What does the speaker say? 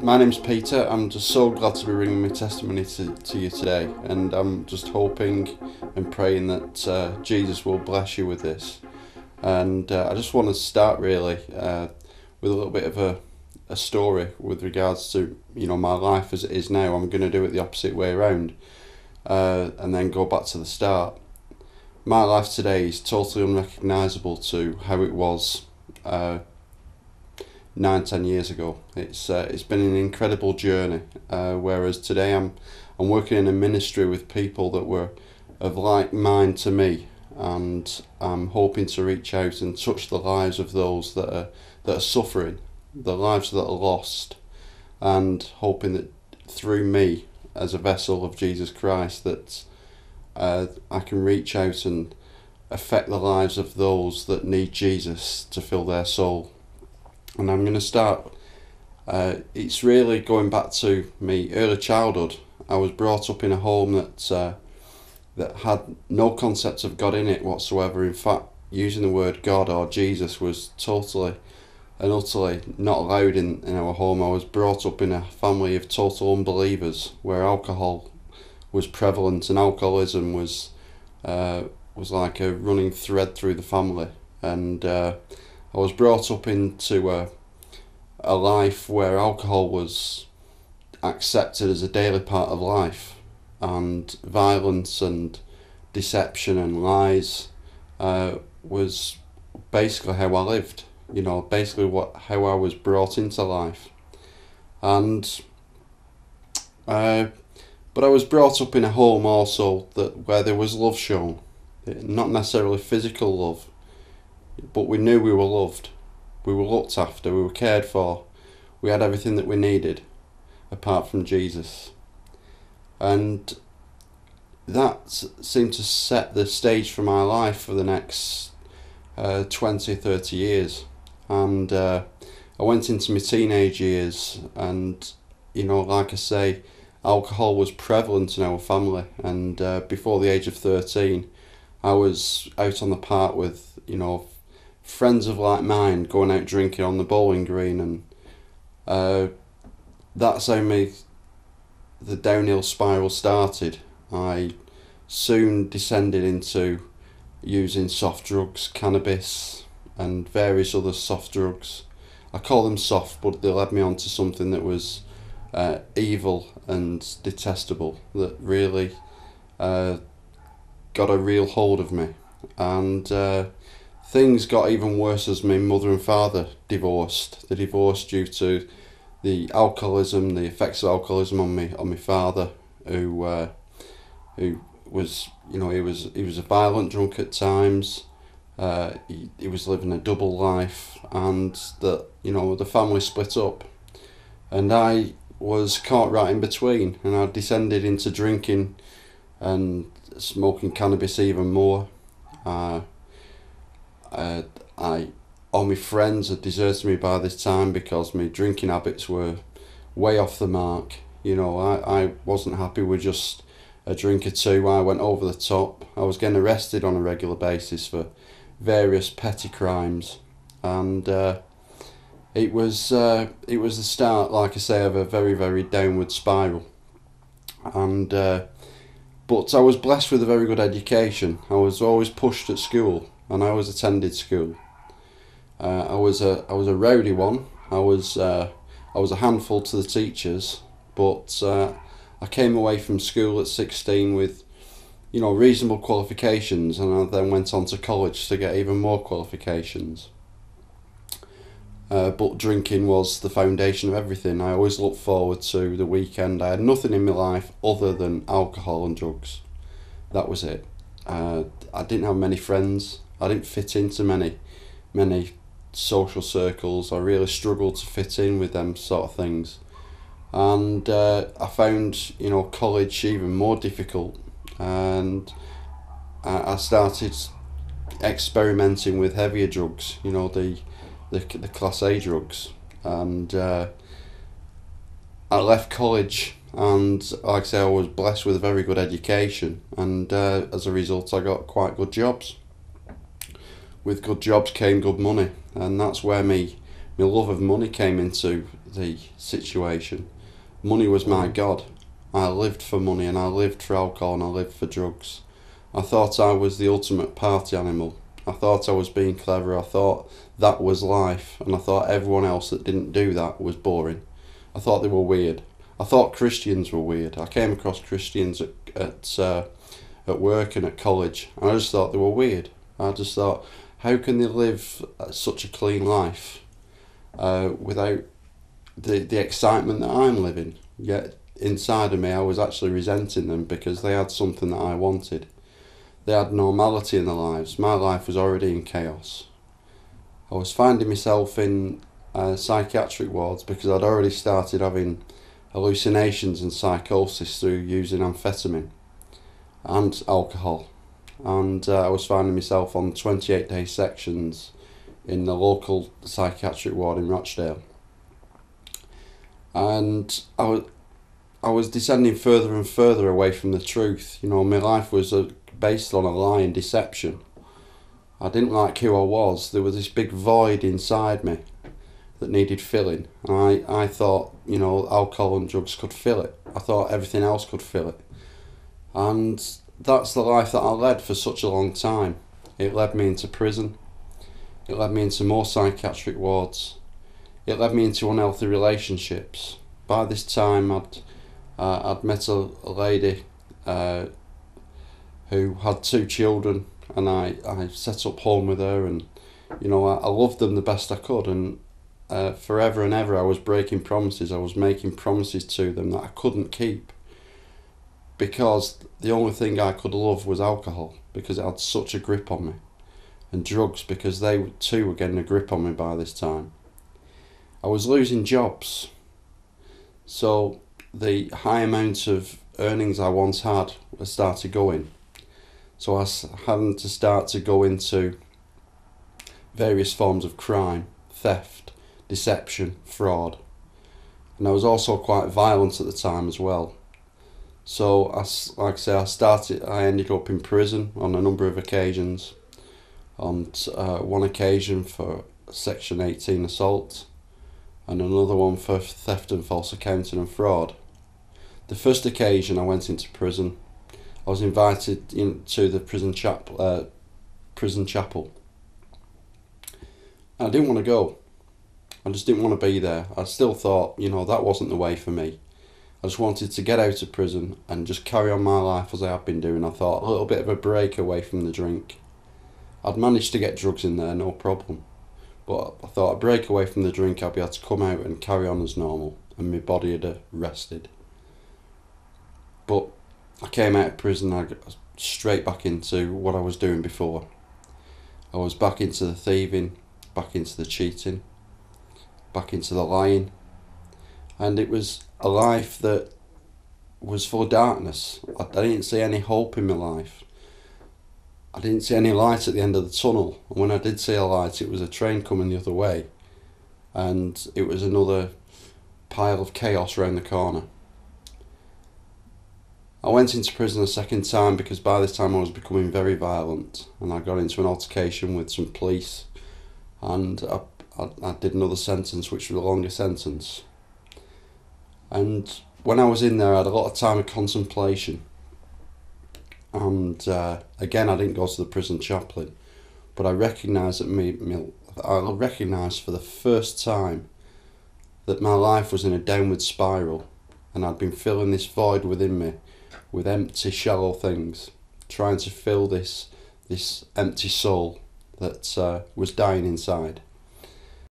My name's Peter. I'm just so glad to be bringing my testimony to you today, and I'm just hoping and praying that Jesus will bless you with this. And I just want to start really with a little bit of a story with regards to my life as it is now. I'm going to do it the opposite way around, and then go back to the start. My life today is totally unrecognisable to how it was 9-10 years ago. It's been an incredible journey, whereas today I'm working in a ministry with people that were of like mind to me, and I'm hoping to reach out and touch the lives of those that are suffering, the lives that are lost, and hoping that through me as a vessel of Jesus Christ that I can reach out and affect the lives of those that need Jesus to fill their soul. And I'm going to start, it's really going back to me early childhood. I was brought up in a home that had no concept of God in it whatsoever. In fact, using the word God or Jesus was totally and utterly not allowed in our home. I was brought up in a family of total unbelievers where alcohol was prevalent, and alcoholism was like a running thread through the family. And I was brought up into a life where alcohol was accepted as a daily part of life, and violence and deception and lies was basically how I lived. Basically how I was brought into life. And but I was brought up in a home also where there was love shown, not necessarily physical love, but we knew we were loved, we were looked after, we were cared for, we had everything that we needed apart from Jesus. And that seemed to set the stage for my life for the next 20-30 years. And I went into my teenage years, and like I say, alcohol was prevalent in our family. And before the age of 13 I was out on the park with friends of like mind, going out drinking on the bowling green, and that's how the downhill spiral started. I soon descended into using soft drugs, cannabis and various other soft drugs. I call them soft, but they led me on to something that was evil and detestable, that really got a real hold of me. And things got even worse as my mother and father divorced. They divorced due to the alcoholism, the effects of alcoholism on my father, who was he was a violent drunk at times. He was living a double life, and the family split up, and I was caught right in between, and I descended into drinking and smoking cannabis even more. All my friends had deserted me by this time because my drinking habits were way off the mark. I wasn't happy with just a drink or two. I went over the top. I was getting arrested on a regular basis for various petty crimes, and it was the start, like I say, of a very, very downward spiral. And but I was blessed with a very good education. I was always pushed at school, and I always attended school. I was a rowdy one. I was a handful to the teachers, but I came away from school at 16 with reasonable qualifications, and I then went on to college to get even more qualifications. But drinking was the foundation of everything. I always looked forward to the weekend. I had nothing in my life other than alcohol and drugs. That was it. I didn't have many friends. I didn't fit into many social circles. I really struggled to fit in with them sort of things. And I found college even more difficult, and I started experimenting with heavier drugs, the Class A drugs, and I left college, and like I say, I was blessed with a very good education, and as a result I got quite good jobs. With good jobs came good money, and that's where my love of money came into the situation. Money was my God. I lived for money, and I lived for alcohol, and I lived for drugs. I thought I was the ultimate party animal. I thought I was being clever. I thought that was life, and I thought everyone else that didn't do that was boring. I thought they were weird. I thought Christians were weird. I came across Christians at work and at college, and I just thought they were weird. I just thought, how can they live such a clean life without the excitement that I'm living? Yet inside of me I was actually resenting them because they had something that I wanted. They had normality in their lives. My life was already in chaos. I was finding myself in psychiatric wards because I'd already started having hallucinations and psychosis through using amphetamine and alcohol. And I was finding myself on 28-day sections in the local psychiatric ward in Rochdale. And I was descending further and further away from the truth. You know, my life was based on a lie and deception. I didn't like who I was. There was this big void inside me that needed filling. And I thought, you know, alcohol and drugs could fill it. I thought everything else could fill it. And that's the life that I led for such a long time. It led me into prison. It led me into more psychiatric wards. It led me into unhealthy relationships. By this time, I'd met a lady who had 2 children, and I set up home with her, and you know, I loved them the best I could, and forever and ever I was breaking promises. I was making promises to them that I couldn't keep, because the only thing I could love was alcohol, because it had such a grip on me, and drugs, because they too were getting a grip on me by this time. I was losing jobs, so the high amount of earnings I once had started going. So I was having to start to go into various forms of crime, theft, deception, fraud. And I was also quite violent at the time as well. So I ended up in prison on a number of occasions. On one occasion for Section 18 assault, and another one for theft and false accounting and fraud. The first occasion I went into prison, I was invited into the prison chapel. I didn't want to go. I just didn't want to be there. I still thought, you know, that wasn't the way for me. I just wanted to get out of prison and just carry on my life as I had been doing. I thought a little bit of a break away from the drink. I'd managed to get drugs in there, no problem. But I thought a break away from the drink, I'd be able to come out and carry on as normal, and my body had rested. But I came out of prison, I got straight back into what I was doing before. I was back into the thieving, back into the cheating, back into the lying. And it was a life that was full of darkness. I didn't see any hope in my life. I didn't see any light at the end of the tunnel. And when I did see a light, it was a train coming the other way. And it was another pile of chaos round the corner. I went into prison a second time because by this time I was becoming very violent, and I got into an altercation with some police, and I did another sentence, which was a longer sentence. And when I was in there, I had a lot of time of contemplation. And again, I didn't go to the prison chaplain, but I recognised for the first time that my life was in a downward spiral, and I'd been filling this void within me with empty, shallow things, trying to fill this empty soul that was dying inside.